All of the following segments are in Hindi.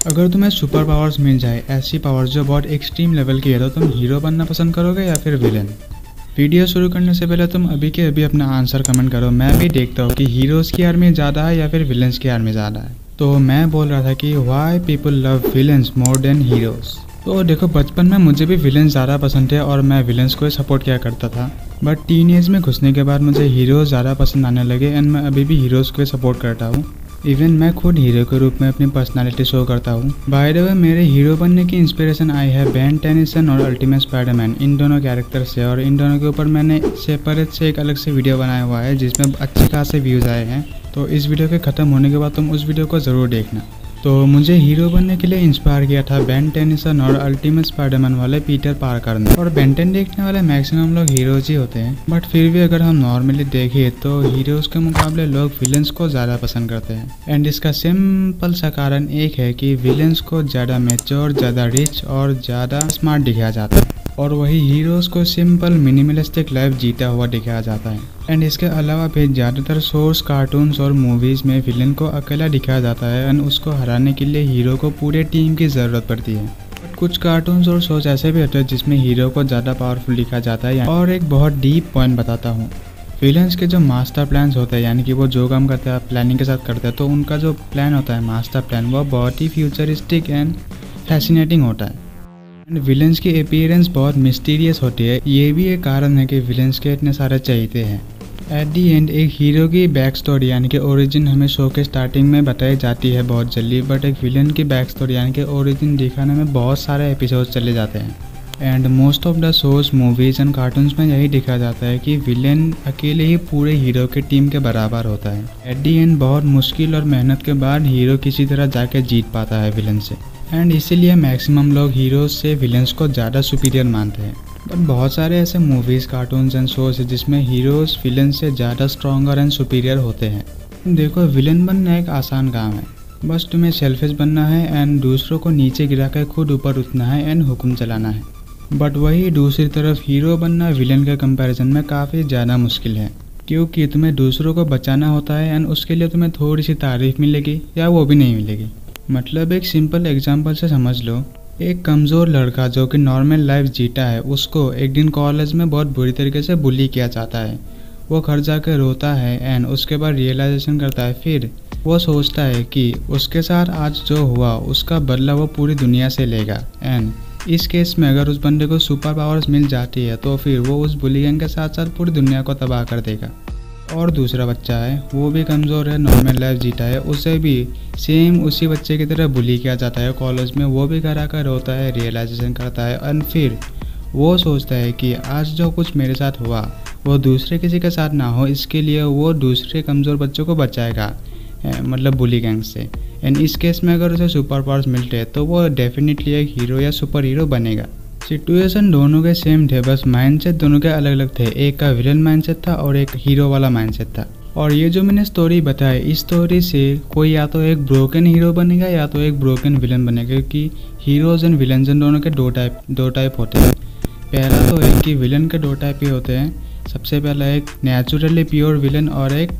अगर तुम्हें सुपर पावर्स मिल जाए, ऐसी पावर्स जो बहुत एक्सट्रीम लेवल की है, तो तुम हीरो बनना पसंद करोगे या फिर विलन? वीडियो शुरू करने से पहले तुम अभी के अभी अपना आंसर कमेंट करो। मैं भी देखता हूँ कि हीरोज़ की आर्मी ज़्यादा है या फिर विलन्स की आर्मी ज़्यादा है। तो मैं बोल रहा था कि why people love villains more than heroes. तो देखो, बचपन में मुझे भी विलन्स ज़्यादा पसंद थे और मैं विलन्स को सपोर्ट किया करता था। बट टीन एज में घुसने के बाद मुझे हीरोज़ ज़्यादा पसंद आने लगे एंड मैं अभी भी हीरोज़ को सपोर्ट करता हूँ। इवन मैं खुद हीरो के रूप में अपनी पर्सनालिटी शो करता हूँ। बाय द वे, मेरे हीरो बनने की इंस्पिरेशन आई है बेन टेनिसन और अल्टीमेट स्पाइडरमैन, इन दोनों कैरेक्टर से। और इन दोनों के ऊपर मैंने सेपरेट से एक अलग से वीडियो बनाया हुआ है जिसमें अच्छे खासे व्यूज़ आए हैं। तो इस वीडियो के ख़त्म होने के बाद तुम उस वीडियो को ज़रूर देखना। तो मुझे हीरो बनने के लिए इंस्पायर किया था बेन टेनिसन और अल्टीमेट स्पाइडरमैन वाले पीटर पार्कर ने। और बेन 10 देखने वाले मैक्सिमम लोग हीरोज ही होते हैं, बट फिर भी अगर हम नॉर्मली देखें तो हीरोज के मुकाबले लोग विलन्स को ज़्यादा पसंद करते हैं। एंड इसका सिंपल सा कारण एक है कि विलन्स को ज़्यादा मैच्योर, ज़्यादा रिच और ज़्यादा स्मार्ट दिखाया जाता है, और वही हीरोज़ को सिंपल मिनिमलिस्टिक लाइफ जीता हुआ दिखाया जाता है। एंड इसके अलावा भी ज़्यादातर शोज, कार्टून्स और मूवीज़ में विलन को अकेला दिखाया जाता है एंड उसको हराने के लिए हीरो को पूरे टीम की ज़रूरत पड़ती है। बट कुछ कार्टून्स और शोज ऐसे भी होते हैं जिसमें हीरो को ज़्यादा पावरफुल दिखाया जाता है। और एक बहुत डीप पॉइंट बताता हूँ, विलन्स के जो मास्टर प्लान्स होते हैं, यानी कि वो जो काम करते हैं प्लानिंग के साथ करते हैं, तो उनका जो प्लान होता है मास्टर प्लान, वो बहुत ही फ्यूचरिस्टिक एंड फैसिनेटिंग होता है। एंड विलन्स की अपीयरेंस बहुत मिस्टीरियस होती है। ये भी एक कारण है कि विलन्स के इतने सारे चहेते हैं। एट दी एंड एक हीरो की बैक स्टोरी यानी कि ओरिजिन हमें शो के स्टार्टिंग में बताई जाती है बहुत जल्दी, बट एक विलन की बैक स्टोरी यानी कि ओरिजिन दिखाने में बहुत सारे एपिसोड्स चले जाते हैं। And most of the shows, movies and cartoons में यही दिखाया जाता है कि विलेन अकेले ही पूरे हीरो के टीम के बराबर होता है। एट दी एंड बहुत मुश्किल और मेहनत के बाद हीरो किसी तरह जाके जीत पाता है विलन से। एंड इसीलिए मैक्सिमम लोग हीरोज से विलन्स को ज़्यादा सुपीरियर मानते हैं। बट बहुत सारे ऐसे मूवीज़, कार्टून्स एंड शोज हैं जिसमें हीरोज़ विलन से ज़्यादा स्ट्रॉन्गर एंड सुपीरियर होते हैं। देखो, विलन बनना एक आसान काम है, बस तुम्हें सेल्फिश बनना है एंड दूसरों को नीचे गिरा कर खुद ऊपर उठना है एंड हुक्म चलाना है। बट वही दूसरी तरफ हीरो बनना विलन के कंपैरिजन में काफ़ी ज़्यादा मुश्किल है, क्योंकि तुम्हें दूसरों को बचाना होता है एंड उसके लिए तुम्हें थोड़ी सी तारीफ मिलेगी या वो भी नहीं मिलेगी। मतलब एक सिंपल एग्जांपल से समझ लो, एक कमज़ोर लड़का जो कि नॉर्मल लाइफ जीता है, उसको एक दिन कॉलेज में बहुत बुरी तरीके से बुली किया जाता है। वो घर जाकर रोता है एंड उसके बाद रियलाइजेशन करता है। फिर वो सोचता है कि उसके साथ आज जो हुआ उसका बदला वो पूरी दुनिया से लेगा। एंड इस केस में अगर उस बंदे को सुपर पावर्स मिल जाती है तो फिर वो उस बुली गैंग के साथ साथ पूरी दुनिया को तबाह कर देगा। और दूसरा बच्चा है, वो भी कमज़ोर है, नॉर्मल लाइफ जीता है, उसे भी सेम उसी बच्चे की तरह बुली किया जाता है कॉलेज में। वो भी घर आकर रोता है, रियलाइजेशन करता है एंड फिर वो सोचता है कि आज जो कुछ मेरे साथ हुआ वो दूसरे किसी के साथ ना हो, इसके लिए वो दूसरे कमज़ोर बच्चों को बचाएगा, मतलब बुली गैंग से। एंड इस केस में अगर उसे सुपर पावर्स मिलते हैं तो वो डेफिनेटली एक हीरो या सुपर हीरो बनेगा। सिचुएशन दोनों के सेम थे, बस माइंडसेट दोनों के अलग अलग थे। एक का विलन माइंडसेट था और एक हीरो वाला माइंडसेट था। और ये जो मैंने स्टोरी बताई, इस स्टोरी से कोई या तो एक ब्रोकन हीरो बनेगा या तो एक ब्रोकन विलन बनेगा, क्योंकि हीरोज एंड विलन्स दोनों के दो टाइप होते हैं। पहला तो एक कि विलन के दो टाइप ही होते हैं। सबसे पहला एक नेचुरली प्योर विलन और एक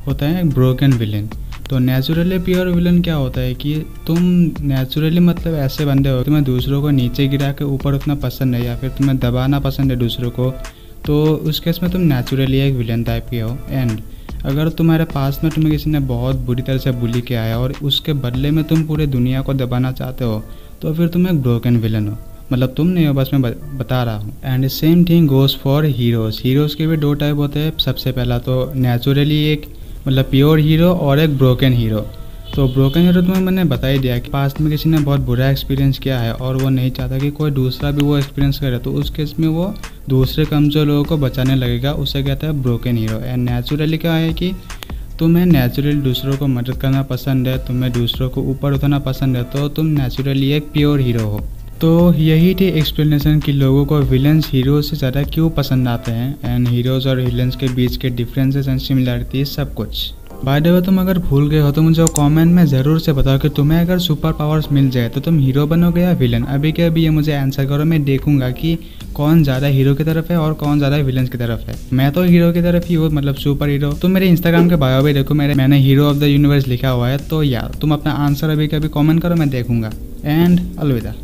होता है एक ब्रोकन विलन। तो नेचुरली प्योर विलन क्या होता है कि तुम नेचुरली मतलब ऐसे बंदे हो, तुम्हें दूसरों को नीचे गिरा के ऊपर उठना पसंद है या फिर तुम्हें दबाना पसंद है दूसरों को, तो उस केस में तुम नेचुरली एक विलन टाइप के हो। एंड अगर तुम्हारे पास में तुम्हें किसी ने बहुत बुरी तरह से बुली किया है और उसके बदले में तुम पूरे दुनिया को दबाना चाहते हो, तो फिर तुम एक ब्रोकन विलन हो। मतलब तुम नहीं हो, बस मैं बता रहा हूँ। And same thing goes for heroes. Heroes के भी दो टाइप होते हैं। सबसे पहला तो नेचुरली एक मतलब प्योर हीरो और एक ब्रोकन हीरो। तो ब्रोकन हीरो तुम्हें मैंने बता ही दिया कि पास्ट में किसी ने बहुत बुरा एक्सपीरियंस किया है और वो नहीं चाहता कि कोई दूसरा भी वो एक्सपीरियंस करे, तो उस केस में वो दूसरे कमज़ोर लोगों को बचाने लगेगा, उसे कहता है ब्रोकन हीरो। एंड नेचुरली क्या है कि तुम्हें नेचुरली दूसरों को मदद करना पसंद है, तुम्हें दूसरों को ऊपर उठाना पसंद है, तो तुम नेचुरली एक प्योर हीरो हो। तो यही थी एक्सप्लेनेशन कि लोगों को विलन्स हीरोज से ज़्यादा क्यों पसंद आते हैं एंड हीरोज़ और विलन्स के बीच के डिफरेंसेस एंड सिमिलरिटीज सब कुछ। बाय द वे तुम अगर भूल गए हो तो मुझे कमेंट में ज़रूर से बताओ कि तुम्हें अगर सुपर पावर्स मिल जाए तो तुम हीरो बनोगे या विलन। अभी के अभी ये मुझे आंसर करो, मैं देखूंगा कि कौन ज़्यादा हीरो की तरफ है और कौन ज़्यादा विलन की तरफ है। मैं तो हीरो की तरफ ही हूँ, मतलब सुपर हीरो। तुम मेरे इंस्टाग्राम के बायो भी देखो, मैंने हीरो ऑफ द यूनिवर्स लिखा हुआ है। तो यार तुम अपना आंसर अभी के अभी कॉमेंट करो, मैं देखूंगा। एंड अलविदा।